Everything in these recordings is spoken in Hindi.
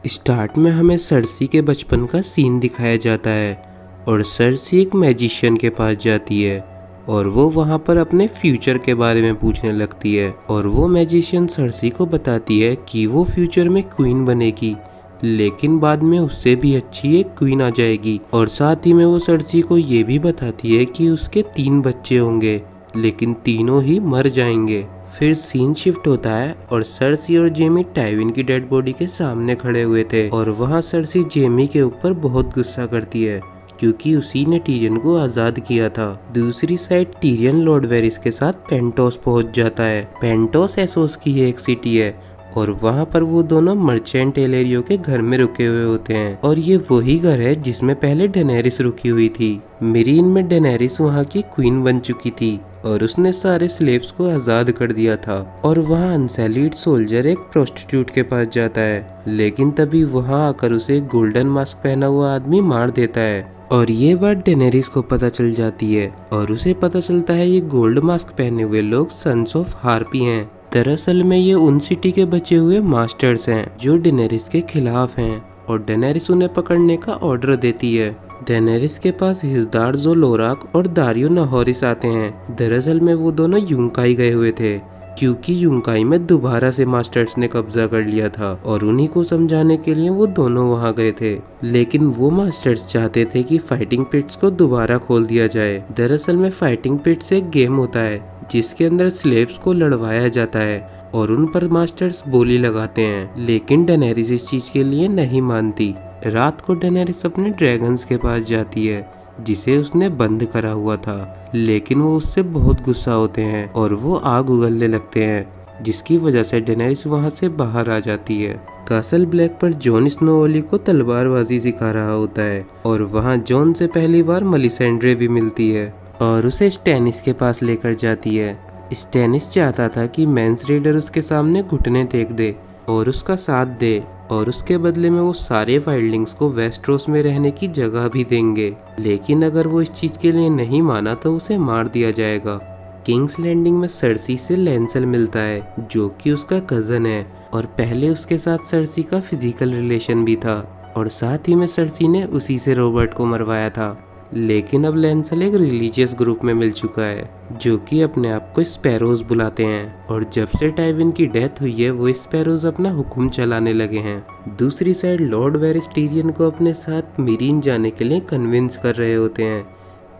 स्टार्ट में हमें सर्सी के बचपन का सीन दिखाया जाता है और सर्सी एक मैजिशियन के पास जाती है और वो वहाँ पर अपने फ्यूचर के बारे में पूछने लगती है और वो मैजिशियन सर्सी को बताती है कि वो फ्यूचर में क्वीन बनेगी, लेकिन बाद में उससे भी अच्छी एक क्वीन आ जाएगी। और साथ ही में वो सर्सी को ये भी बताती है कि उसके 3 बच्चे होंगे, लेकिन तीनों ही मर जाएंगे। फिर सीन शिफ्ट होता है और सर्सी और जेमी टाइविन की डेड बॉडी के सामने खड़े हुए थे और वहाँ सर्सी जेमी के ऊपर बहुत गुस्सा करती है क्योंकि उसी ने टीरियन को आजाद किया था। दूसरी साइड टीरियन लॉर्ड वेरिस के साथ पेंटोस पहुंच जाता है। पेंटोस एसोस की एक सिटी है और वहाँ पर वो दोनों मर्चेंट एलेरियो के घर में रुके हुए होते हैं और ये वही घर है जिसमें पहले डेनेरिस रुकी हुई थी। मीरीन में डेनेरिस वहाँ की क्वीन बन चुकी थी और उसने सारे स्लेव्स को आजाद कर दिया था। और वहाँ अनसैलिड सोल्जर एक प्रोस्टिट्यूट के पास जाता है, लेकिन तभी वहाँ आकर उसे एक गोल्डन मास्क पहना हुआ आदमी मार देता है और ये बात डेनेरिस को पता चल जाती है और उसे पता चलता है ये गोल्ड मास्क पहने हुए लोग सन्स ऑफ हार्पी हैं। दरअसल में ये उन सिटी के बचे हुए मास्टर्स हैं जो डेनेरिस के खिलाफ हैं और डेनेरिस उन्हें पकड़ने का ऑर्डर देती है। डेनेरिस के पास हिजदार ज़ोलोराक और दारियो नाहोरिस आते हैं। दरअसल में वो दोनों यूंकाई गए हुए थे क्योंकि यूंकाई में दोबारा से मास्टर्स ने कब्जा कर लिया था और उन्हीं को समझाने के लिए वो दोनों वहां गए थे। लेकिन वो मास्टर्स चाहते थे कि फाइटिंग पिट्स को दोबारा खोल दिया जाए। दरअसल में फाइटिंग पिट्स एक गेम होता है जिसके अंदर स्लेव्स को लड़वाया जाता है और उन पर मास्टर्स बोली लगाते हैं, लेकिन डेनेरिस इस चीज के लिए नहीं मानती। रात को डेनेरिस अपने ड्रैगन्स के पास जाती है जिसे उसने बंद करा हुआ था, लेकिन वो उससे बहुत गुस्सा होते हैं और वो आग उगलने लगते हैं जिसकी वजह से डेनेरिस वहां से बाहर आ जाती है। कासल ब्लैक पर जॉन स्नो ओली को तलवारबाजी सिखा रहा होता है और वहां जॉन से पहली बार मेलिसेंड्रे भी मिलती है और उसे स्टैनिस के पास लेकर जाती है। स्टैनिस चाहता था कि मैंस रेडर उसके सामने घुटने टेक दे और उसका साथ दे और उसके बदले में वो सारे वाइल्डलिंग्स को वेस्ट्रोस में रहने की जगह भी देंगे, लेकिन अगर वो इस चीज के लिए नहीं माना तो उसे मार दिया जाएगा। किंग्स लैंडिंग में सर्सी से लैंसल मिलता है जो कि उसका कजन है और पहले उसके साथ सर्सी का फिजिकल रिलेशन भी था और साथ ही में सर्सी ने उसी से रॉबर्ट को मरवाया था। लेकिन अब लैंसल एक रिलीजियस ग्रुप में मिल चुका है जो कि अपने आप को स्पैरोज बुलाते हैं और जब से टाइविन की डेथ हुई है वो स्पैरोज अपना हुक्म चलाने लगे हैं। दूसरी साइड लॉर्ड वेरिस टीरियन को अपने साथ मीरीन जाने के लिए कन्विंस कर रहे होते हैं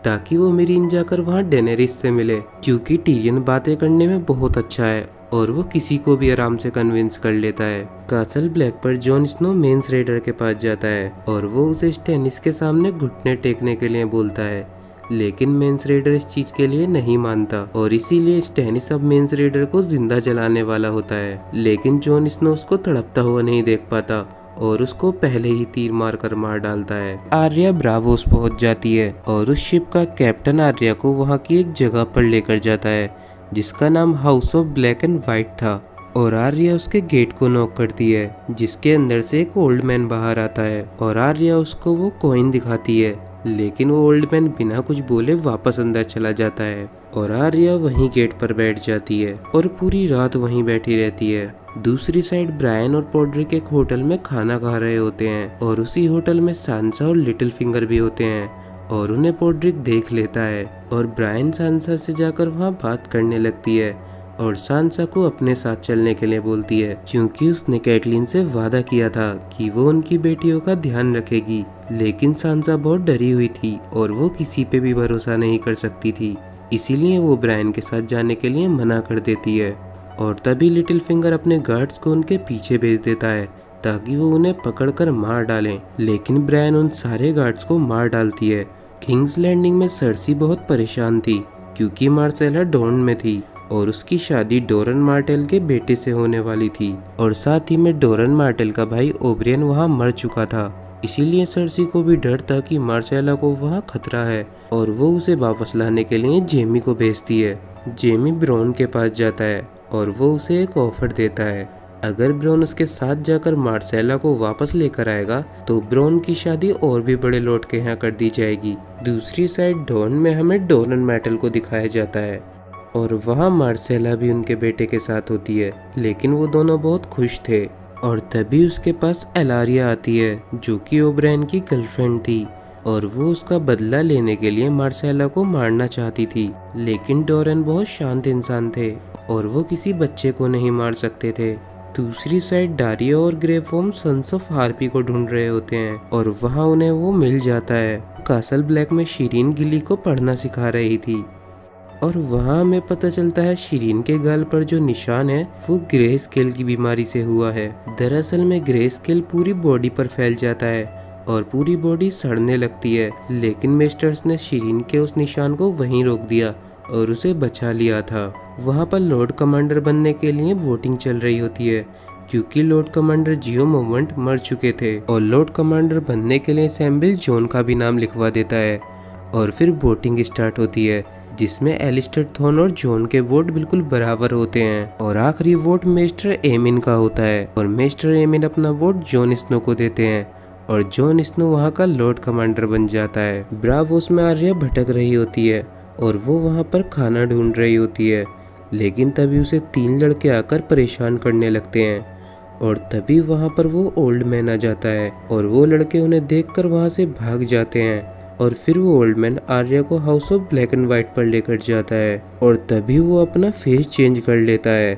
ताकि वो मीरीन जाकर वहाँ डेनेरिस से मिले क्योंकि टीरियन बातें करने में बहुत अच्छा है और वो किसी को भी आराम से कन्विंस कर लेता है। कासल ब्लैक पर जॉन स्नो मेंस रेडर के पास जाता है और वो उसे स्टैनिस के सामने घुटने टेकने के लिए बोलता है, लेकिन मेंस रेडर इस चीज के लिए नहीं मानता और इसीलिए स्टैनिस अब मेंस रेडर को जिंदा जलाने वाला होता है। लेकिन जॉन स्नो उसको तड़पता हुआ नहीं देख पाता और उसको पहले ही तीर मारकर मार डालता है। आर्या ब्रावोस पहुंच जाती है और उस शिप का कैप्टन आर्या को वहां की एक जगह पर लेकर जाता है जिसका नाम house of black and white था और आर्या उसके गेट को नॉक करती है जिसके अंदर से एक ओल्ड मैन बाहर आता है और आर्या उसको वो कॉइन दिखाती है, लेकिन वो ओल्ड मैन बिना कुछ बोले वापस अंदर चला जाता है और आर्या वहीं गेट पर बैठ जाती है और पूरी रात वहीं बैठी रहती है। दूसरी साइड ब्रायन और पॉड्रिक एक होटल में खाना खा रहे होते हैं और उसी होटल में सांसा और लिटिल फिंगर भी होते हैं और उन्हें पॉड्रिक देख लेता है और ब्रायन सांसा से जाकर वहाँ बात करने लगती है और सांसा को अपने साथ चलने के लिए बोलती है क्योंकि उसने कैटलिन से वादा किया था कि वो उनकी बेटियों का ध्यान रखेगी। लेकिन सांसा बहुत डरी हुई थी और वो किसी पे भी भरोसा नहीं कर सकती थी, इसीलिए वो ब्रायन के साथ जाने के लिए मना कर देती है और तभी लिटिल फिंगर अपने गार्ड्स को उनके पीछे भेज देता है ताकि वो उन्हें पकड़कर मार डालें, लेकिन ब्रायन उन सारे गार्ड्स को मार डालती है। किंग्स लैंडिंग में सर्सी बहुत परेशान थी क्योंकि मार्सेला डॉर्न में थी और उसकी शादी डोरन मार्टेल के बेटे से होने वाली थी और साथ ही में डोरन मार्टेल का भाई ओब्रियन वहां मर चुका था। इसीलिए सर्सी को भी डर था कि मार्सेला को वहां खतरा है और वो उसे वापस लाने के लिए जेमी को भेजती है। जेमी ब्रॉन के पास जाता है और वो उसे एक ऑफर देता है, अगर ब्रॉन उसके साथ जाकर मार्सेला को वापस लेकर आएगा तो ब्रॉन की शादी और भी बड़े लॉर्ड के यहाँ कर दी जाएगी। दूसरी साइड डॉन में हमें डोरन मैटल को दिखाया जाता है और वहाँ मार्सेला भी उनके बेटे के साथ होती है, लेकिन वो दोनों बहुत खुश थे और तभी उसके पास एलारिया आती है जो कि ओब्रायन की गर्लफ्रेंड थी और वो उसका बदला लेने के लिए मार्सेला को मारना चाहती थी। लेकिन डोरन बहुत शांत इंसान थे और वो किसी बच्चे को नहीं मार सकते थे। दूसरी साइड डारिया और ग्रेफोम सन्स ऑफ हार्पी को ढूंढ रहे होते हैं और वहाँ उन्हें वो मिल जाता है। कासल ब्लैक में शिरीन गिली को पढ़ना सिखा रही थी और वहाँ हमें पता चलता है शिरीन के गाल पर जो निशान है वो ग्रे स्केल की बीमारी से हुआ है। दरअसल में ग्रे स्केल पूरी बॉडी पर फैल जाता है और पूरी बॉडी सड़ने लगती है, लेकिन मेस्टर्स ने शिरीन के उस निशान को वहीं रोक दिया और उसे बचा लिया था। वहाँ पर लॉर्ड कमांडर बनने के लिए वोटिंग चल रही होती है क्योंकि लॉर्ड कमांडर जियो मोमेंट मर चुके थे और लॉर्ड कमांडर बनने के लिए सैम्बल जॉन का भी नाम लिखवा देता है और फिर वोटिंग स्टार्ट होती है जिसमें एलिस्टर थॉर्न और जॉन के वोट बिल्कुल बराबर होते हैं और आखिरी वोट मेस्टर एमिन का होता है और मेस्टर एमिन अपना वोट जॉन स्नो को देते हैं और जॉन स्नो वहाँ का लॉर्ड कमांडर बन जाता है। ब्रावोस में आर्या भटक रही होती है और वो वहाँ पर खाना ढूंढ रही होती है, लेकिन तभी उसे 3 लड़के आकर परेशान करने लगते हैं और तभी वहाँ पर वो ओल्ड मैन आ जाता है और वो लड़के उन्हें देखकर वहाँ से भाग जाते हैं और फिर वो ओल्ड मैन आर्या को house of black and white पर लेकर जाता है और तभी वो अपना फेस चेंज कर लेता है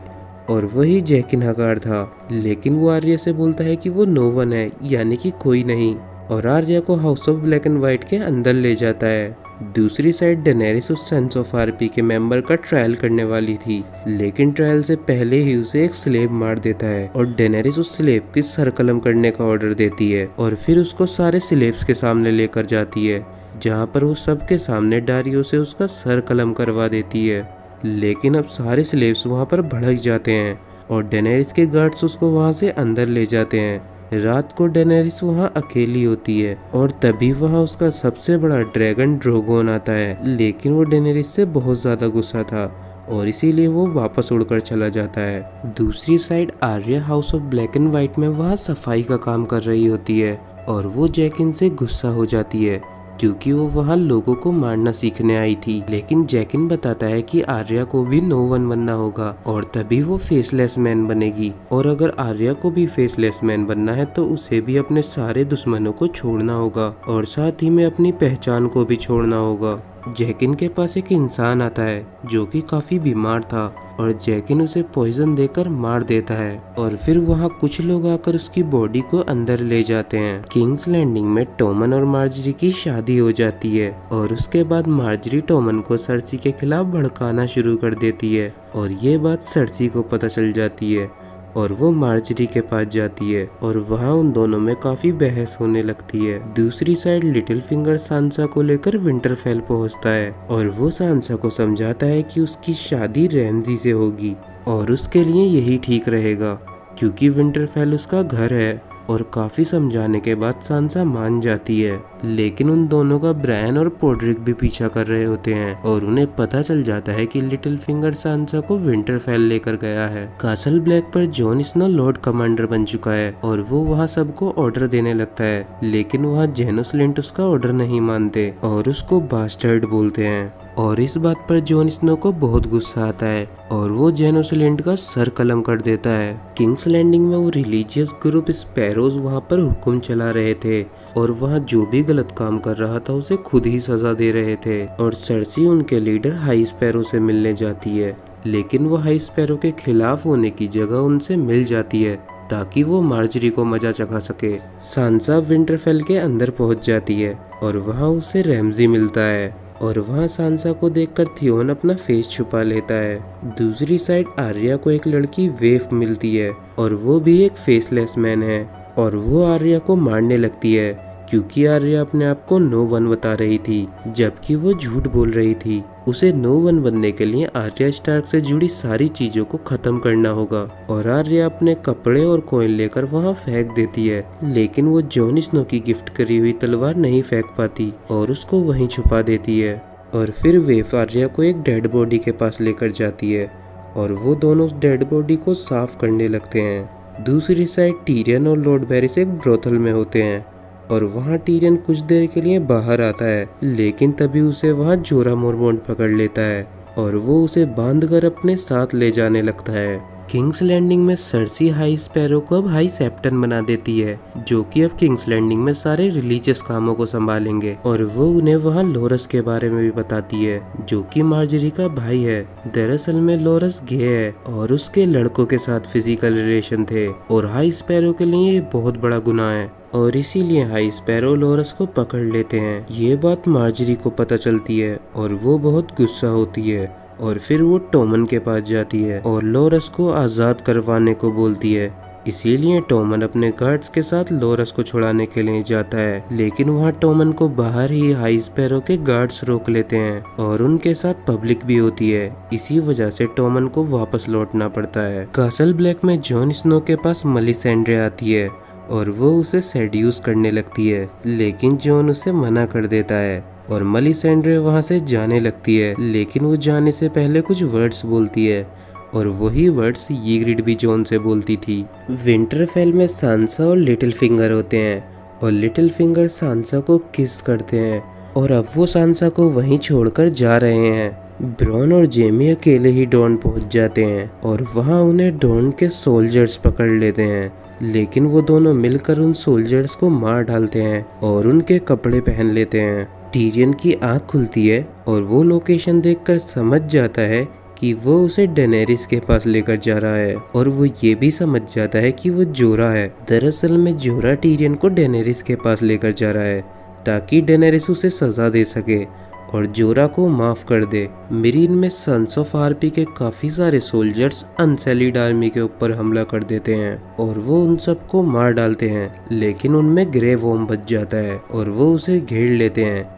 और वही जैकिन हकार था। लेकिन वो आर्या से बोलता है कि वो नो वन है, यानी कि कोई नहीं, और आर्या को house of black and white के अंदर ले जाता है। दूसरी साइड डेनेरिस उस सन्स ऑफ हार्पी के मेंबर का ट्रायल करने वाली थी, लेकिन ट्रायल से पहले ही उसे एक स्लेव मार देता है और डेनेरिस उस स्लेव की सर कलम करने का ऑर्डर देती है और फिर उसको सारे स्लेव्स के सामने लेकर जाती है, जहाँ पर वो सबके सामने डारियो से उसका सर कलम करवा देती है। लेकिन अब सारे स्लेव्स वहाँ पर भड़क जाते हैं और डेनेरिस के गार्ड्स उसको वहाँ से अंदर ले जाते हैं। रात को डेनेरिस वहाँ अकेली होती है और तभी वहाँ उसका सबसे बड़ा ड्रैगन ड्रोगोन आता है, लेकिन वो डेनेरिस से बहुत ज्यादा गुस्सा था और इसीलिए वो वापस उड़कर चला जाता है। दूसरी side Arya house of black and white में वहाँ सफाई का काम कर रही होती है और वो जैकिन से गुस्सा हो जाती है क्योंकि वो वहाँ लोगों को मारना सीखने आई थी। लेकिन जैकिन बताता है कि आर्या को भी नो वन बनना होगा और तभी वो फेसलेस मैन बनेगी, और अगर आर्या को भी फेसलेस मैन बनना है तो उसे भी अपने सारे दुश्मनों को छोड़ना होगा और साथ ही में अपनी पहचान को भी छोड़ना होगा। जैकिन के पास एक इंसान आता है जो कि काफी बीमार था और जैकिन उसे पॉइजन देकर मार देता है और फिर वहाँ कुछ लोग आकर उसकी बॉडी को अंदर ले जाते हैं। किंग्स लैंडिंग में टॉमन और मार्जरी की शादी हो जाती है और उसके बाद मार्जरी टॉमन को सर्सी के खिलाफ भड़काना शुरू कर देती है और ये बात सर्सी को पता चल जाती है और वो मार्जरी के पास जाती है और वहाँ उन दोनों में काफी बहस होने लगती है। दूसरी साइड लिटिल फिंगर सांसा को लेकर विंटरफेल पहुँचता है और वो सांसा को समझाता है कि उसकी शादी रैमजी से होगी और उसके लिए यही ठीक रहेगा क्योंकि विंटरफेल उसका घर है। और काफी समझाने के बाद सांसा मान जाती है, लेकिन उन दोनों का ब्रायन और पोड्रिक भी पीछा कर रहे होते हैं और उन्हें पता चल जाता है कि लिटिल फिंगर सांसा को विंटरफेल लेकर गया है। कासल ब्लैक पर जॉन स्नो लॉर्ड कमांडर बन चुका है और वो वहाँ सबको ऑर्डर देने लगता है, लेकिन वहाँ जेनोस लिंट उसका ऑर्डर नहीं मानते और उसको बास्टर्ड बोलते हैं और इस बात पर जॉन स्नो को बहुत गुस्सा आता है और वो जेनोस लिंट का सर कलम कर देता है। किंग्स लैंडिंग में वो रिलीजियस ग्रुप स्पैरोज वहाँ पर हुक्म चला रहे थे और वहाँ जो भी गलत काम कर रहा था उसे खुद ही सजा दे रहे थे और सर्सी उनके लीडर हाई स्पैरो से मिलने जाती है, लेकिन वो हाई स्पैरो के खिलाफ होने की जगह उनसे मिल जाती है ताकि वो मार्जरी को मजा चखा सके। सांसा विंटरफेल के अंदर पहुंच जाती है और वहाँ उसे रैमजी मिलता है और वहाँ सांसा को देखकर थियोन अपना फेस छुपा लेता है। दूसरी साइड आर्या को एक लड़की वेफ मिलती है और वो भी एक फेसलेस मैन है और वो आर्या को मारने लगती है क्योंकि आर्या अपने आप को नो वन बता रही थी जबकि वो झूठ बोल रही थी। उसे नो वन बनने के लिए आर्या स्टार्क से जुड़ी सारी चीजों को खत्म करना होगा और आर्या अपने कपड़े और कॉइन लेकर वहाँ फेंक देती है, लेकिन वो जॉन स्नो की गिफ्ट करी हुई तलवार नहीं फेंक पाती और उसको वहीं छुपा देती है और फिर वेफ आर्या को एक डेड बॉडी के पास लेकर जाती है और वो दोनों उस डेड बॉडी को साफ करने लगते हैं। दूसरी साइड टीरियन और लॉर्ड बैरिस एक ब्रोथल में होते हैं और वहाँ टीरियन कुछ देर के लिए बाहर आता है, लेकिन तभी उसे वहाँ जोरा मोरमोंट पकड़ लेता है और वो उसे बांधकर अपने साथ ले जाने लगता है। किंग्स लैंडिंग में सर्सी हाई स्पैरो को अब हाई सेप्टन बना देती है, जो कि अब किंग्स लैंडिंग में सारे रिलीजियस कामों को संभालेंगे और वो उन्हें वहाँ लोरस के बारे में भी बताती है, जो कि मार्जरी का भाई है। दरअसल में लोरस गे है और उसके लड़कों के साथ फिजिकल रिलेशन थे और हाई स्पैरो के लिए ये बहुत बड़ा गुनाह है और इसीलिए हाई स्पैरो लोरस को पकड़ लेते हैं। ये बात मार्जरी को पता चलती है और वो बहुत गुस्सा होती है और फिर वो टोमन के पास जाती है और लोरस को आज़ाद करवाने को बोलती है। इसीलिए टोमन अपने गार्ड्स के साथ लोरस को छुड़ाने के लिए जाता है, लेकिन वहाँ टोमन को बाहर ही हाई स्पैरो के गार्ड्स रोक लेते हैं और उनके साथ पब्लिक भी होती है। इसी वजह से टोमन को वापस लौटना पड़ता है। कासल ब्लैक में जॉन स्नो के पास मेलिसेंड्रे आती है और वो उसे सेड्यूस करने लगती है, लेकिन जॉन उसे मना कर देता है और मेलिसेंड्रे वहाँ से जाने लगती है। लेकिन वो जाने से पहले कुछ वर्ड्स बोलती है और वही वर्ड्स यीग्रिड भी जॉन से बोलती थी। विंटरफेल में सांसा और लिटिल फिंगर होते हैं और लिटिल फिंगर सांसा को किस करते हैं और अब वो सांसा को वहीं छोड़कर जा रहे हैं। ब्रॉन और जेमी अकेले ही डॉन पहुंच जाते हैं और वहाँ उन्हें डॉन के सोल्जर्स पकड़ लेते हैं, लेकिन वो दोनों मिलकर उन सोल्जर्स को मार डालते हैं और उनके कपड़े पहन लेते हैं। टीरियन की आंख खुलती है और वो लोकेशन देखकर समझ जाता है कि वो उसे डेनेरिस के पास लेकर जा रहा है और वो ये भी समझ जाता है कि वो जोरा है। दरअसल में जोरा टीरियन को डेनेरिस के पास लेकर जा रहा है ताकि डेनेरिस उसे सजा दे सके और जोरा को माफ कर दे। मीरीन में सन्स ऑफ आरपी के काफी सारे सोल्जर्स अनसेलिड आर्मी के ऊपर हमला कर देते हैं और वो उन सबको मार डालते हैं, लेकिन उनमें ग्रे वॉर्म बच जाता है और वो उसे घेर लेते हैं।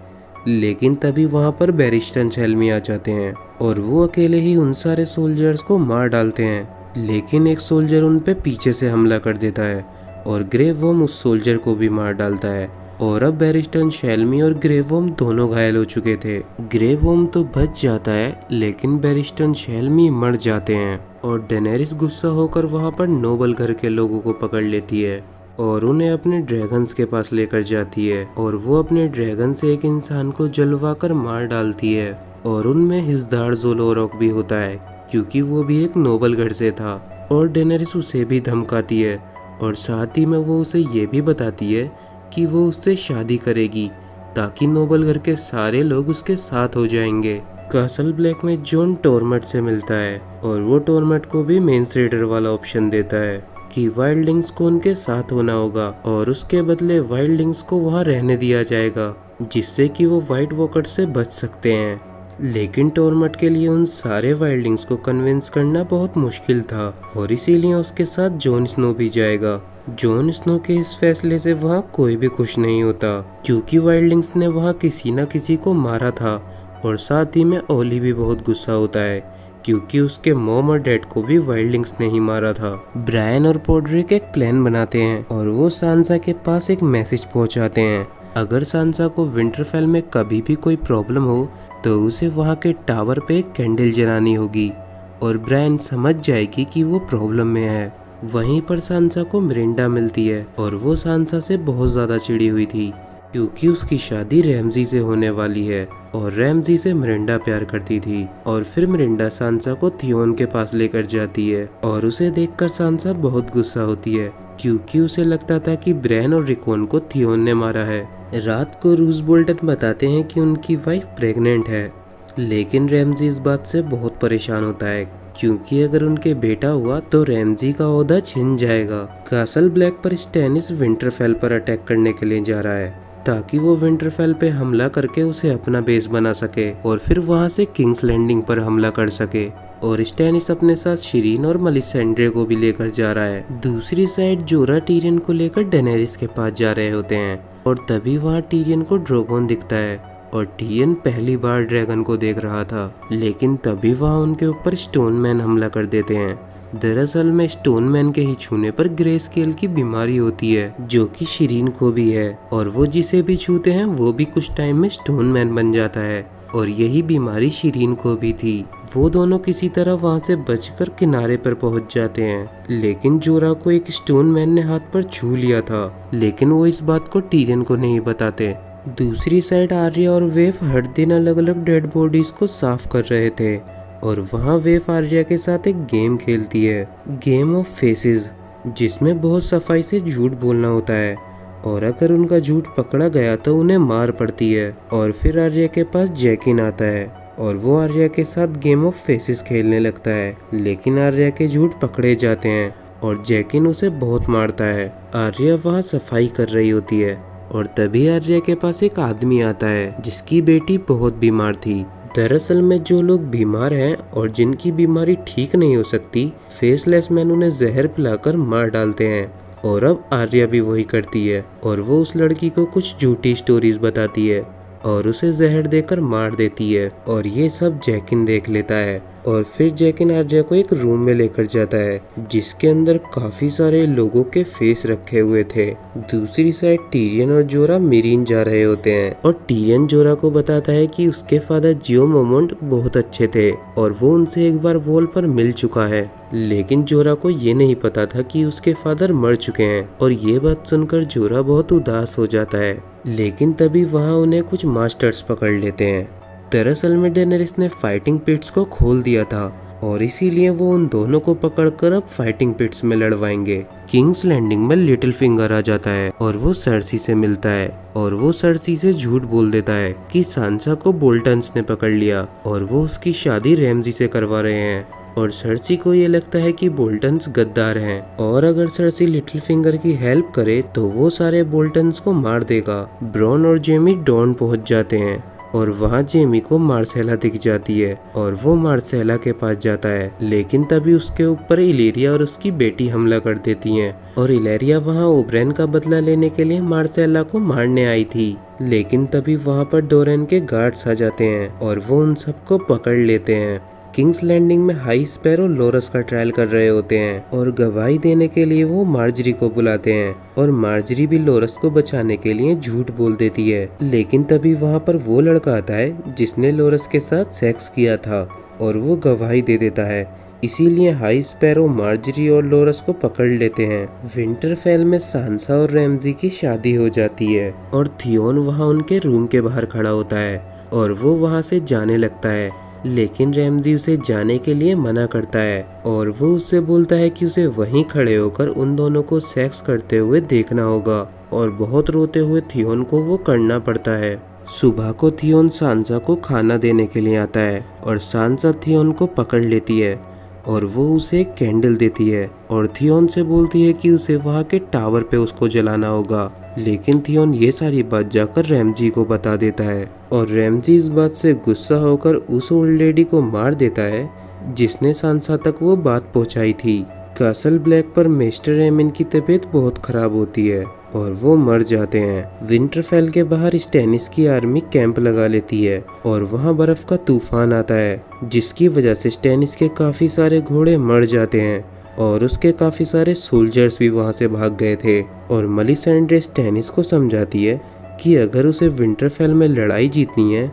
लेकिन तभी वहाँ पर बैरिस्टन शेल्मी आ जाते हैं और वो अकेले ही उन सारे सोल्जर्स को मार डालते हैं, लेकिन एक सोल्जर उन पे पीछे से हमला कर देता है और ग्रे वॉर्म उस सोल्जर को भी मार डालता है और अब बैरिस्टन शेल्मी और ग्रे वॉर्म दोनों घायल हो चुके थे। ग्रे वॉर्म तो बच जाता है, लेकिन बैरिस्टन शेल्मी मर जाते हैं और डेनेरिस गुस्सा होकर वहाँ पर नोबल घर के लोगों को पकड़ लेती है और उन्हें अपने ड्रैगन्स के पास लेकर जाती है और वो अपने ड्रैगन से एक इंसान को जलवाकर मार डालती है और उनमें हिजदार ज़ोलोरॉक भी होता है, क्योंकि वो भी एक नोबल घर से था और डेनेरिस उसे भी धमकाती है और साथ ही में वो उसे ये भी बताती है कि वो उससे शादी करेगी ताकि नोबल घर के सारे लोग उसके साथ हो जाएंगे। कासल ब्लैक में जॉन टॉर्मेट से मिलता है और वो टॉर्मेट को भी मेंस रेडर वाला ऑप्शन देता है कि वाइल्डिंग्स को उनके साथ होना होगा और उसके बदले वाइल्डिंग्स को वहाँ रहने दिया जाएगा, जिससे कि वो वाइट वॉकर्स से बच सकते हैं। लेकिन टॉर्मेट के लिए उन सारे वाइल्डिंग्स को कन्विंस करना बहुत मुश्किल था और इसीलिए उसके साथ जॉन स्नो भी जाएगा। जॉन स्नो के इस फैसले से वहाँ कोई भी खुश नहीं होता, क्योंकि वाइल्डिंग्स ने वहाँ किसी न किसी को मारा था और साथ ही में ओली भी बहुत गुस्सा होता है क्योंकि उसके मॉम और डैड को भी वाइल्डिंग्स ने ही मारा था। ब्रायन और पोड्रिक एक प्लान बनाते हैं और वो सांसा के पास एक मैसेज पहुंचाते हैं। अगर सांसा को विंटरफेल में कभी भी कोई प्रॉब्लम हो तो उसे वहाँ के टावर पे एक कैंडल जलानी होगी और ब्रायन समझ जाएगी कि वो प्रॉब्लम में है। वहीं पर सांसा को मिरिंडा मिलती है और वो सांसा से बहुत ज़्यादा चिड़ी हुई थी क्योंकि उसकी शादी रैमजी से होने वाली है और रैमजी से मिरिंडा प्यार करती थी। और फिर मिरिंडा सांसा को थियोन के पास लेकर जाती है और उसे देखकर सांसा बहुत गुस्सा होती है क्योंकि उसे लगता था कि ब्रैन और रिकॉन को थियोन ने मारा है। रात को रूस बोल्टन बताते हैं कि उनकी वाइफ प्रेग्नेंट है, लेकिन रैमजी इस बात से बहुत परेशान होता है क्योंकि अगर उनके बेटा हुआ तो रैमजी का ओहदा छिन जाएगा। कासल ब्लैक पर स्टैनिस विंटरफेल पर अटैक करने के लिए जा रहा है ताकि वो विंटरफेल पे हमला करके उसे अपना बेस बना सके और फिर वहाँ से किंग्स लैंडिंग पर हमला कर सके। और स्टैनिस अपने साथ शिरीन और मेलिसेंड्रे को भी लेकर जा रहा है। दूसरी साइड जोरा टीरियन को लेकर डेनेरिस के पास जा रहे होते हैं और तभी वहाँ टीरियन को ड्रोगोन दिखता है और टीरियन पहली बार ड्रैगन को देख रहा था, लेकिन तभी वहाँ उनके ऊपर स्टोन मैन हमला कर देते हैं। दरअसल में स्टोन मैन के ही छूने पर ग्रे स्केल की बीमारी होती है जो कि शिरीन को भी है और वो जिसे भी छूते हैं वो भी कुछ टाइम में स्टोन मैन बन जाता है और यही बीमारी शिरीन को भी थी। वो दोनों किसी तरह वहाँ से बचकर किनारे पर पहुँच जाते हैं, लेकिन जोरा को एक स्टोन मैन ने हाथ पर छू लिया था, लेकिन वो इस बात को टीरियन को नहीं बताते। दूसरी साइड आर्या और वेफ हर दिन अलग अलग डेड बॉडीज को साफ कर रहे थे और वहाँ वेफ आर्या के साथ एक गेम खेलती है, गेम ऑफ फेसेस, जिसमें बहुत सफाई से झूठ बोलना होता है और अगर उनका झूठ पकड़ा गया तो उन्हें मार पड़ती है। और फिर आर्या के पास जैकिन आता है और वो आर्या के साथ गेम ऑफ फेसेस खेलने लगता है, लेकिन आर्या के झूठ पकड़े जाते हैं और जैकिन उसे बहुत मारता है। आर्या वहाँ सफाई कर रही होती है और तभी आर्या के पास एक आदमी आता है जिसकी बेटी बहुत बीमार थी। दरअसल में जो लोग बीमार हैं और जिनकी बीमारी ठीक नहीं हो सकती, फेसलेस मैन उन्हें जहर पिलाकर मार डालते हैं। और अब आर्या भी वही करती है और वो उस लड़की को कुछ झूठी स्टोरीज बताती है और उसे जहर देकर मार देती है और ये सब जैकिन देख लेता है। और फिर जैकिन आर्या को एक रूम में लेकर जाता है जिसके अंदर काफी सारे लोगों के फेस रखे हुए थे। दूसरी साइड टीरियन और जोरा मीरीन जा रहे होते हैं और टीरियन जोरा को बताता है कि उसके फादर जियो मोमोंट बहुत अच्छे थे और वो उनसे एक बार वॉल पर मिल चुका है, लेकिन जोरा को ये नहीं पता था कि उसके फादर मर चुके हैं। और ये बात सुनकर जोरा बहुत उदास हो जाता है, लेकिन तभी वहाँ उन्हें कुछ मास्टर्स पकड़ लेते हैं। दरअसल में डेनेरिस ने फाइटिंग पिट्स को खोल दिया था और इसीलिए वो उन दोनों को पकड़कर अब फाइटिंग पिट्स में लड़वाएंगे। किंग्स लैंडिंग में लिटिल फिंगर आ जाता है और वो सर्सी से मिलता है और वो सर्सी से झूठ बोल देता है कि सांसा को बोल्टन्स ने पकड़ लिया और वो उसकी शादी रैमजी से करवा रहे हैं। और सर्सी को ये लगता है कि बोल्टन्स गद्दार हैं और अगर सर्सी लिटिल फिंगर की हेल्प करे तो वो सारे बोल्टन्स को मार देगा। ब्रॉन और जेमी डॉन पहुंच जाते हैं और वहाँ जेमी को मार्सेला दिख जाती है और वो मार्सेला के पास जाता है, लेकिन तभी उसके ऊपर इलेरिया और उसकी बेटी हमला कर देती हैं। और इलेरिया वहाँ ओब्रेन का बदला लेने के लिए मार्सेला को मारने आई थी, लेकिन तभी वहाँ पर डोरेन के गार्ड्स आ जाते हैं और वो उन सबको पकड़ लेते हैं। किंग्स लैंडिंग में हाई स्पैरो लोरस का ट्रायल कर रहे होते हैं और गवाही देने के लिए वो मार्जरी को बुलाते हैं और मार्जरी भी लोरस को बचाने के लिए झूठ बोल देती है। लेकिन तभी वहाँ पर वो लड़का आता है जिसने लोरस के साथ सेक्स किया था और वो गवाही दे देता है, इसीलिए हाई स्पैरो मार्जरी और लोरस को पकड़ लेते हैं। विंटरफेल में सांसा और रैमजी की शादी हो जाती है और थियोन वहाँ उनके रूम के बाहर खड़ा होता है और वो वहाँ से जाने लगता है, लेकिन रैमजी उसे जाने के लिए मना करता है और वो उससे बोलता है कि उसे वहीं खड़े होकर उन दोनों को सेक्स करते हुए देखना होगा और बहुत रोते हुए थियोन को वो करना पड़ता है। सुबह को थियोन सांसा को खाना देने के लिए आता है और सांसा थियोन को पकड़ लेती है और वो उसे एक कैंडल देती है और थियोन से बोलती है कि उसे वहाँ के टावर पे उसको जलाना होगा, लेकिन थियोन ये सारी बात जाकर रैमजी को बता देता है और रैमजी इस बात से गुस्सा होकर उस ओल्ड लेडी को मार देता है जिसने सांसा तक वो बात पहुंचाई थी। कासल ब्लैक पर मिस्टर एमिन की तबीयत बहुत खराब होती है और वो मर जाते हैं। विंटरफेल के बाहर स्टैनिस की आर्मी कैंप लगा लेती है और वहाँ बर्फ का तूफान आता है जिसकी वजह से स्टैनिस के काफी सारे घोड़े मर जाते हैं और उसके काफी सारे सोल्जर्स भी वहाँ से भाग गए थे। और मेलिसेंड्रे स्टैनिस को समझाती है कि अगर उसे विंटरफेल में लड़ाई जीतनी है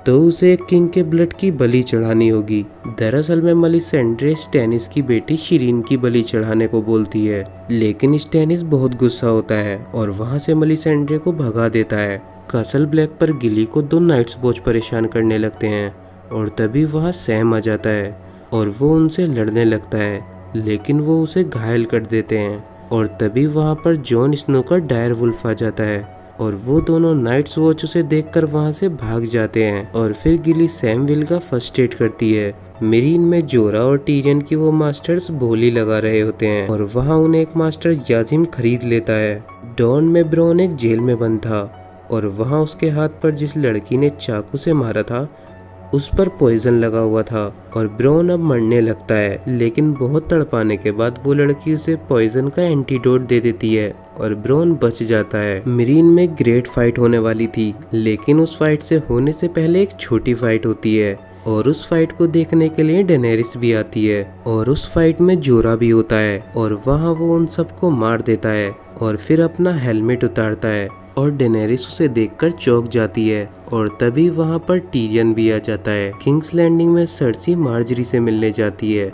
तो उसे एक किंग के ब्लड की बलि चढ़ानी होगी। दरअसल में मेलिसेंड्रे स्टैनिस की बेटी शिरीन की बलि चढ़ाने को बोलती है, लेकिन स्टैनिस बहुत गुस्सा होता है और वहाँ से मेलिसेंड्रे को भगा देता है। कासल ब्लैक पर गिली को दो नाइट्स वॉच परेशान करने लगते हैं और तभी वहाँ सैम आ जाता है और वो उनसे लड़ने लगता है, लेकिन वो उसे घायल कर देते हैं। और तभी वहाँ पर जॉन स्नो का डायर वुल्फ आ जाता है और वो दोनों नाइट्स वॉच उसे देखकर वहाँ से भाग जाते हैं। और फिर गिली सैम विल का फर्स्ट एड करती है। मेरीन में जोरा और टीरियन की वो मास्टर्स बोली लगा रहे होते हैं और वहाँ उन्हें एक मास्टर याजिम खरीद लेता है। डॉन में ब्रॉन एक जेल में बंद था और वहाँ उसके हाथ पर जिस लड़की ने चाकू से मारा था उस पर पॉइजन लगा हुआ था और ब्रॉन अब मरने लगता है, लेकिन बहुत तड़पाने के बाद वो लड़की उसे पॉइजन का एंटीडोट दे देती है और ब्रॉन बच जाता है। मेरीन में ग्रेट फाइट होने वाली थी, लेकिन उस फाइट से होने से पहले एक छोटी फाइट होती है और उस फाइट को देखने के लिए डेनेरिस भी आती है और उस फाइट में जोरा भी होता है और वहाँ वो उन सबको मार देता है और फिर अपना हेलमेट उतारता है और डेनेरिस उसे देखकर चौंक जाती है और तभी वहाँ पर टीरियन भी आ जाता है। किंग्स लैंडिंग में सर्सी मार्जरी से मिलने जाती है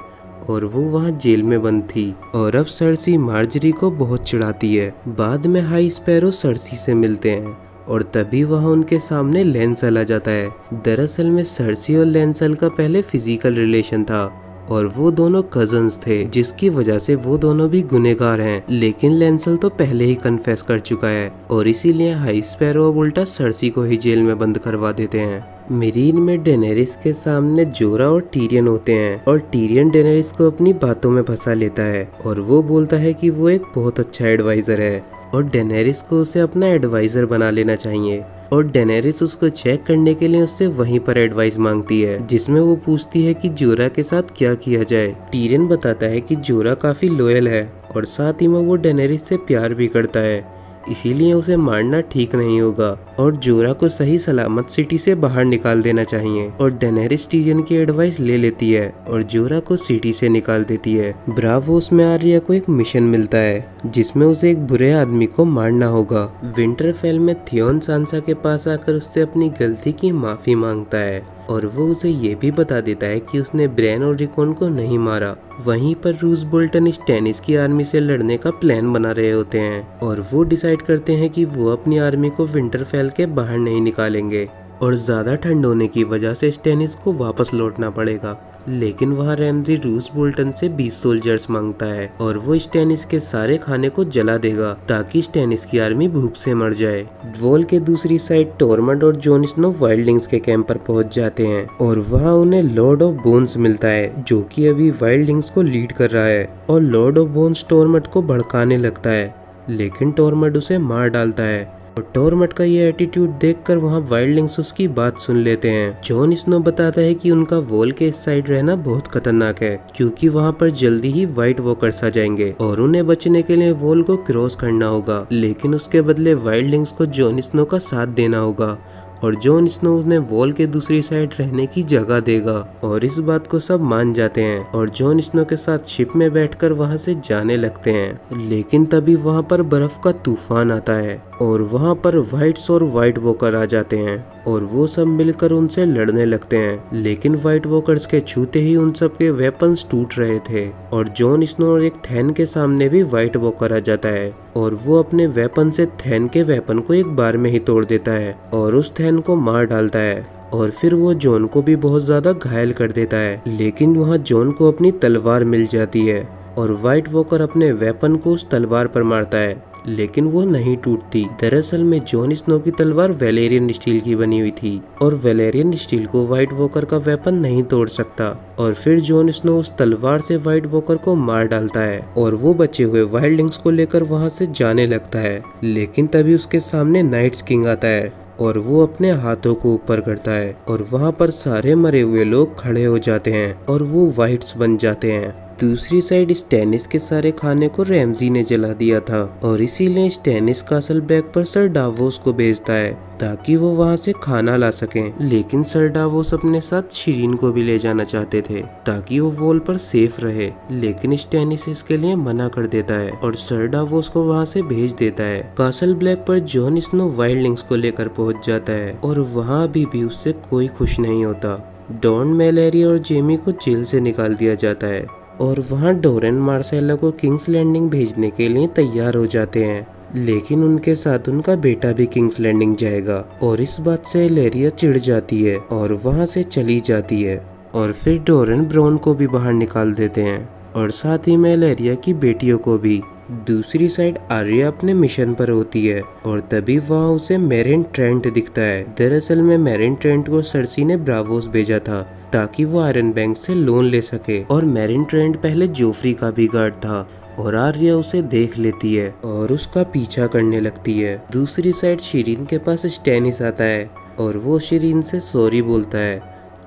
और वो वहाँ जेल में बंद थी और अब सर्सी मार्जरी को बहुत चिढ़ाती है। बाद में हाई स्पैरो सर्सी से मिलते हैं और तभी वहाँ उनके सामने लेंसल आ जाता है। दरअसल में सर्सी और लेंसल का पहले फिजिकल रिलेशन था और वो दोनों कजन्स थे, जिसकी वजह से वो दोनों भी गुनहगार हैं। लेकिन लेंसल तो पहले ही कन्फेस कर चुका है और इसीलिए हाई स्पैरो अब उल्टा सर्सी को ही जेल में बंद करवा देते हैं। मीरीन में डेनेरिस के सामने जोरा और टीरियन होते हैं और टीरियन डेनेरिस को अपनी बातों में फंसा लेता है और वो बोलता है कि वो एक बहुत अच्छा एडवाइजर है और डेनेरिस को उसे अपना एडवाइजर बना लेना चाहिए। और डेनेरिस उसको चेक करने के लिए उससे वहीं पर एडवाइस मांगती है, जिसमें वो पूछती है कि जोरा के साथ क्या किया जाए। टीरियन बताता है कि जोरा काफी लॉयल है और साथ ही में वो डेनेरिस से प्यार भी करता है, इसीलिए उसे मारना ठीक नहीं होगा और जोरा को सही सलामत सिटी से बाहर निकाल देना चाहिए। और डेनेरिस टीरियन की एडवाइस ले लेती है और जोरा को सिटी से निकाल देती है। ब्रावोस में आर्या को एक मिशन मिलता है जिसमें उसे एक बुरे आदमी को मारना होगा। विंटरफेल में थियोन सांसा के पास आकर उससे अपनी गलती की माफी मांगता है और वो उसे ये भी बता देता है कि उसने ब्रेन और रिकॉन को नहीं मारा। वहीं पर रूस बोल्टन स्टैनिस की आर्मी से लड़ने का प्लान बना रहे होते हैं और वो डिसाइड करते हैं कि वो अपनी आर्मी को विंटरफेल के बाहर नहीं निकालेंगे और ज्यादा ठंड होने की वजह से स्टैनिस को वापस लौटना पड़ेगा। लेकिन वहाँ रैमजी रूस बोल्टन से 20 सोल्जर्स मांगता है और वो स्टैनिस के सारे खाने को जला देगा ताकि स्टैनिस की आर्मी भूख से मर जाए। वॉल के दूसरी साइड टॉर्मंड और जॉन स्नो वाइल्डलिंग्स के कैंप पर पहुंच जाते हैं और वहाँ उन्हें लॉर्ड ऑफ बोन्स मिलता है, जो कि अभी वाइल्डलिंग्स को लीड कर रहा है। और लॉर्ड ऑफ बोन्स टॉर्मंड को भड़काने लगता है, लेकिन टॉर्मंड उसे मार डालता है और टॉर्मंड का ये एटीट्यूड देखकर वहाँ वाइल्डलिंग्स उसकी बात सुन लेते हैं। जॉन स्नो बताता है कि उनका वॉल के इस साइड रहना बहुत खतरनाक है क्योंकि वहाँ पर जल्दी ही व्हाइट वॉकर्स आ जाएंगे और उन्हें बचने के लिए वॉल को क्रॉस करना होगा, लेकिन उसके बदले वाइल्डलिंग्स को जॉन स्नो का साथ देना होगा और जॉन स्नो उन्हें वॉल के दूसरी साइड रहने की जगह देगा। और इस बात को सब मान जाते हैं और जॉन स्नो के साथ शिप में बैठकर वहां से जाने लगते हैं। लेकिन तभी वहां पर बर्फ का तूफान आता है और वहां पर व्हाइट्स और व्हाइट वॉकर आ जाते हैं और वो सब मिलकर उनसे लड़ने लगते हैं। लेकिन व्हाइट वॉकर्स के छूते ही उन सब के वेपन्स टूट रहे थे और जॉन स्नो और एक थैन के सामने भी व्हाइट वॉकर आ जाता है और वो अपने वेपन से थैन के वेपन को एक बार में ही तोड़ देता है और उस थैन को मार डालता है और फिर वो जॉन को भी बहुत ज्यादा घायल कर देता है। लेकिन वहाँ जॉन को अपनी तलवार मिल जाती है और व्हाइट वॉकर अपने वेपन को उस तलवार पर मारता है, लेकिन वो नहीं टूटती। दरअसल में जॉन स्नो की तलवार वेलेरियन स्टील की बनी हुई थी और वेलेरियन स्टील को व्हाइट वॉकर का वेपन नहीं तोड़ सकता। और फिर जॉन स्नो उस तलवार से व्हाइट वॉकर को मार डालता है और वो बचे हुए वाइल्डलिंग्स को लेकर वहाँ से जाने लगता है। लेकिन तभी उसके सामने नाइट्स किंग आता है और वो अपने हाथों को ऊपर करता है और वहाँ पर सारे मरे हुए लोग खड़े हो जाते हैं और वो व्हाइट्स बन जाते हैं। दूसरी साइड स्टैनिस के सारे खाने को रैमजी ने जला दिया था और इसीलिए स्टैनिस कासल बैग पर सर डावोस को भेजता है ताकि वो वहाँ से खाना ला सकें। लेकिन सर डावोस अपने साथ शिरीन को भी ले जाना चाहते थे ताकि वो वॉल पर सेफ रहे, लेकिन स्टैनिस इसके लिए मना कर देता है और सर डावोस को वहाँ से भेज देता है। कासल ब्लैक पर जॉन स्नो वाइल्डलिंग्स को लेकर पहुँच जाता है और वहाँ अभी भी उससे कोई खुश नहीं होता। डॉन, मेलेरी और जेमी को जेल से निकाल दिया जाता है और वहाँ डोरेन मार्सेला को किंग्स लैंडिंग भेजने के लिए तैयार हो जाते हैं, लेकिन उनके साथ उनका बेटा भी किंग्स लैंडिंग जाएगा और इस बात से लेरिया चिढ़ जाती है और वहाँ से चली जाती है। और फिर डोरेन ब्रॉन को भी बाहर निकाल देते हैं और साथ ही में लेरिया की बेटियों को भी। दूसरी साइड आर्या अपने मिशन पर होती है और तभी वहाँ उसे मेरिन ट्रेंट दिखता है। दरअसल में मेरिन ट्रेंट को सर्सी ने ब्रावोस भेजा था ताकि वो आयरन बैंक से लोन ले सके और मेरिन ट्रेंट पहले जोफ्री का भी गार्ड था और आर्या उसे देख लेती है और उसका पीछा करने लगती है। दूसरी साइड शिरीन के पास स्टैनिस आता है और वो शिरीन से सॉरी बोलता है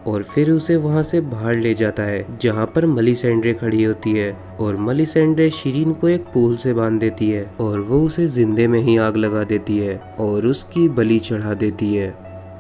और फिर उसे वहां से बाहर ले जाता है जहां पर मेलिसेंड्रे खड़ी होती है और मेलिसेंड्रे शिरीन को एक पूल से बांध देती है और वो उसे जिंदे में ही आग लगा देती है और उसकी बलि चढ़ा देती है।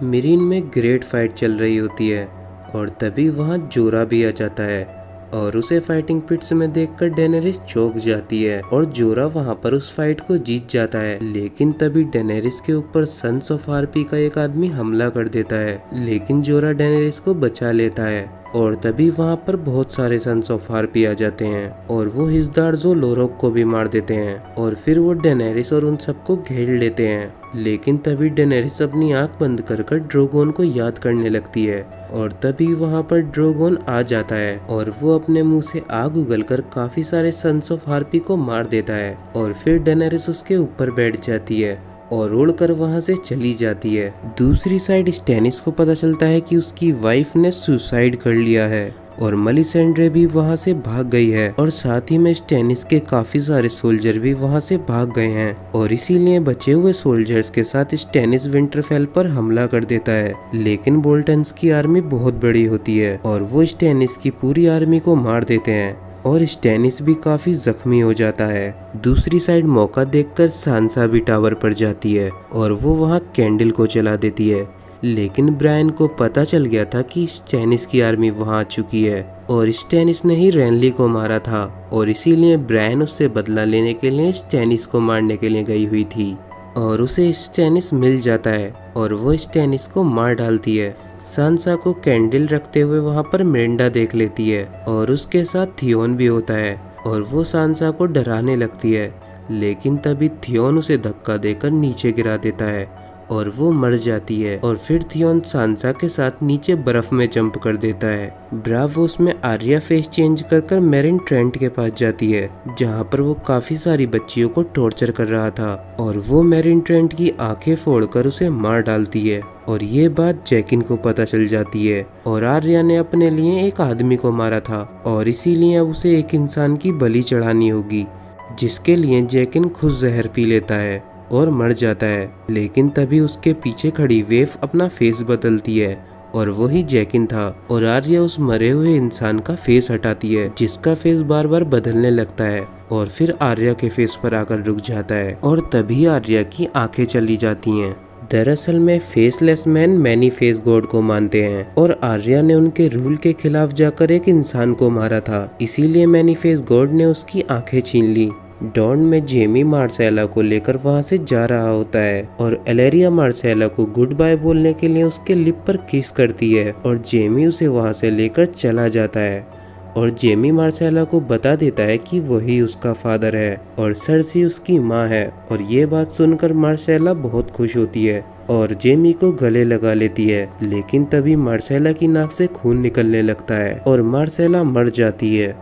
मीरीन में ग्रेट फाइट चल रही होती है और तभी वहां जोरा भी आ जाता है और उसे फाइटिंग पिट्स में देखकर डेनेरिस चौंक जाती है और जोरा वहां पर उस फाइट को जीत जाता है। लेकिन तभी डेनेरिस के ऊपर सन्स ऑफ आरपी का एक आदमी हमला कर देता है, लेकिन जोरा डेनेरिस को बचा लेता है और तभी वहाँ पर बहुत सारे सन्स ऑफ हार्पी आ जाते हैं और वो हिस्दार जो लोरोक को भी मार देते हैं और फिर वो डेनेरिस और उन सबको घेर लेते हैं। लेकिन तभी डेनेरिस अपनी आंख बंद कर ड्रोगोन को याद करने लगती है और तभी वहाँ पर ड्रोगोन आ जाता है और वो अपने मुंह से आग उगलकर काफी सारे सन्स ऑफ हार्पी को मार देता है और फिर डेनेरिस उसके ऊपर बैठ जाती है और उड़कर वहां से चली जाती है। दूसरी साइड स्टैनिस को पता चलता है कि उसकी वाइफ ने सुसाइड कर लिया है और मेलिसेंड्रे भी वहां से भाग गई है और साथ ही में स्टैनिस के काफी सारे सोल्जर भी वहां से भाग गए हैं और इसीलिए बचे हुए सोल्जर्स के साथ स्टैनिस विंटरफेल पर हमला कर देता है। लेकिन बोल्टन्स की आर्मी बहुत बड़ी होती है और वो स्टैनिस की पूरी आर्मी को मार देते हैं और स्टैनिस भी काफी जख्मी हो जाता है। दूसरी साइड मौका देखकर सांसा भी टावर पर जाती है और वो वहाँ कैंडल को जला देती है। लेकिन ब्रायन को पता चल गया था कि स्टैनिस की आर्मी वहाँ आ चुकी है और स्टैनिस ने ही रेनली को मारा था और इसीलिए ब्रायन उससे बदला लेने के लिए स्टैनिस को मारने के लिए गई हुई थी और उसे स्टैनिस मिल जाता है और वो स्टैनिस को मार डालती है। सांसा को कैंडल रखते हुए वहाँ पर मिरिंडा देख लेती है और उसके साथ थियोन भी होता है और वो सांसा को डराने लगती है। लेकिन तभी थियोन उसे धक्का देकर नीचे गिरा देता है और वो मर जाती है और फिर थियोन सांसा के साथ नीचे बर्फ में जंप कर देता है। ब्रावो उसमें आर्या फेस चेंज कर मेरिन ट्रेंट के पास जाती है जहाँ पर वो काफी सारी बच्चियों को टॉर्चर कर रहा था और वो मेरिन ट्रेंट की आंखें फोड़कर उसे मार डालती है और ये बात जैकिन को पता चल जाती है और आर्या ने अपने लिए एक आदमी को मारा था और इसीलिए अब उसे एक इंसान की बलि चढ़ानी होगी, जिसके लिए जैकिन खुद जहर पी लेता है और मर जाता है। लेकिन तभी उसके पीछे खड़ी वेव अपना फेस बदलती है और वही जैकिन था और आर्या उस मरे हुए इंसान का फेस हटाती है जिसका फेस बार बार बदलने लगता है और फिर आर्या के फेस पर आकर रुक जाता है और तभी आर्या की आंखें चली जाती हैं। दरअसल में faceless man many face God को मानते हैं और आर्या ने उनके रूल के खिलाफ जाकर एक इंसान को मारा था, इसीलिए मैनी फेस गॉड ने उसकी आंखें छीन ली। डॉन में जेमी मार्सेला को लेकर वहां से जा रहा होता है और एलेरिया मार्सेला को गुड बाय बोलने के लिए उसके लिप पर किस करती है और जेमी उसे वहां से लेकर चला जाता है और जेमी मार्सेला को बता देता है कि वही उसका फादर है और सर्सी उसकी माँ है और ये बात सुनकर मार्सेला बहुत खुश होती है और जेमी को गले लगा लेती है। लेकिन तभी मार्सेला की नाक से खून निकलने लगता है और मार्सेला मर जाती है।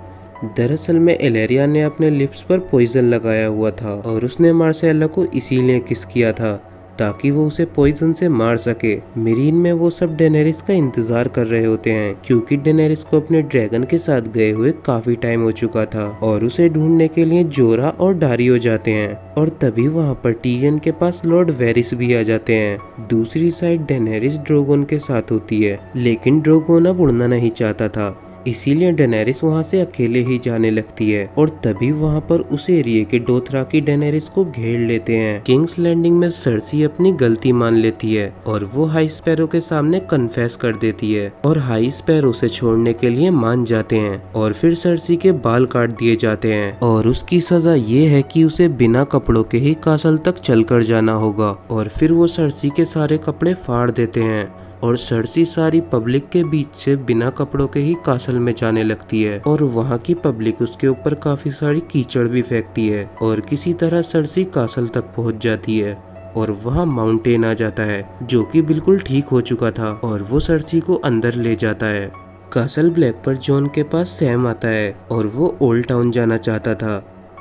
दरअसल में एलेरिया ने अपने लिप्स पर पॉइजन लगाया हुआ था और उसने मार्सेला को इसीलिए किस किया था ताकि वो उसे पॉइजन से मार सके। मेरीन में वो सब डेनेरिस का इंतजार कर रहे होते हैं क्योंकि डेनेरिस को अपने ड्रैगन के साथ गए हुए काफी टाइम हो चुका था और उसे ढूंढने के लिए जोरा और डारियो जाते हैं और तभी वहाँ पर टीरियन के पास लॉर्ड वेरिस भी आ जाते हैं। दूसरी साइड डेनेरिस ड्रोगोन के साथ होती है लेकिन ड्रोगोन अब उड़ना नहीं चाहता था, इसीलिए डेनेरिस वहां से अकेले ही जाने लगती है और तभी वहां पर उस एरिया के डोथराकी डेनेरिस को घेर लेते हैं। किंग्स लैंडिंग में सर्सी अपनी गलती मान लेती है और वो हाई स्पैरो के सामने कन्फेस कर देती है और हाई स्पैरो से छोड़ने के लिए मान जाते हैं और फिर सर्सी के बाल काट दिए जाते हैं और उसकी सजा ये है कि उसे बिना कपड़ों के ही कासल तक चलकर जाना होगा और फिर वो सर्सी के सारे कपड़े फाड़ देते हैं और सर्सी सारी पब्लिक के बीच से बिना कपड़ों के ही कासल में जाने लगती है और वहाँ की पब्लिक उसके ऊपर काफी सारी कीचड़ भी फेंकती है और किसी तरह सर्सी कासल तक पहुँच जाती है और वहाँ माउंटेन आ जाता है जो कि बिल्कुल ठीक हो चुका था और वो सर्सी को अंदर ले जाता है। कासल ब्लैक पर जॉन के पास सैम आता है और वो ओल्ड टाउन जाना चाहता था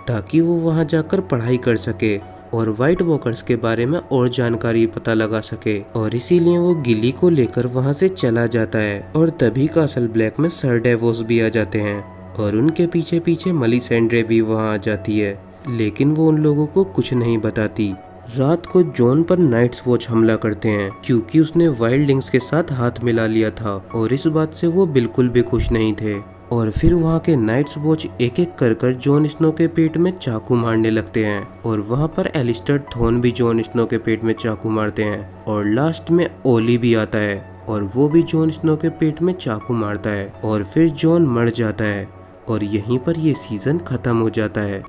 ताकि वो वहाँ जाकर पढ़ाई कर सके और व्हाइट वॉकर्स के बारे में और जानकारी पता लगा सके और इसीलिए वो गिली को लेकर वहां से चला जाता है और तभी कासल ब्लैक में सर डेवोस भी आ जाते हैं और उनके पीछे पीछे मेलिसेंड्रे भी वहां आ जाती है लेकिन वो उन लोगों को कुछ नहीं बताती। रात को जॉन पर नाइट्स वॉच हमला करते हैं क्योंकि उसने वाइल्डिंग्स के साथ हाथ मिला लिया था और इस बात से वो बिल्कुल भी खुश नहीं थे और फिर वहाँ के नाइट्स वॉच एक एक कर जॉन स्नो के पेट में चाकू मारने लगते हैं और वहाँ पर एलिस्टर थॉर्न भी जॉन स्नो के पेट में चाकू मारते हैं और लास्ट में ओली भी आता है और वो भी जॉन स्नो के पेट में चाकू मारता है और फिर जॉन मर जाता है और यहीं पर ये सीजन खत्म हो जाता है।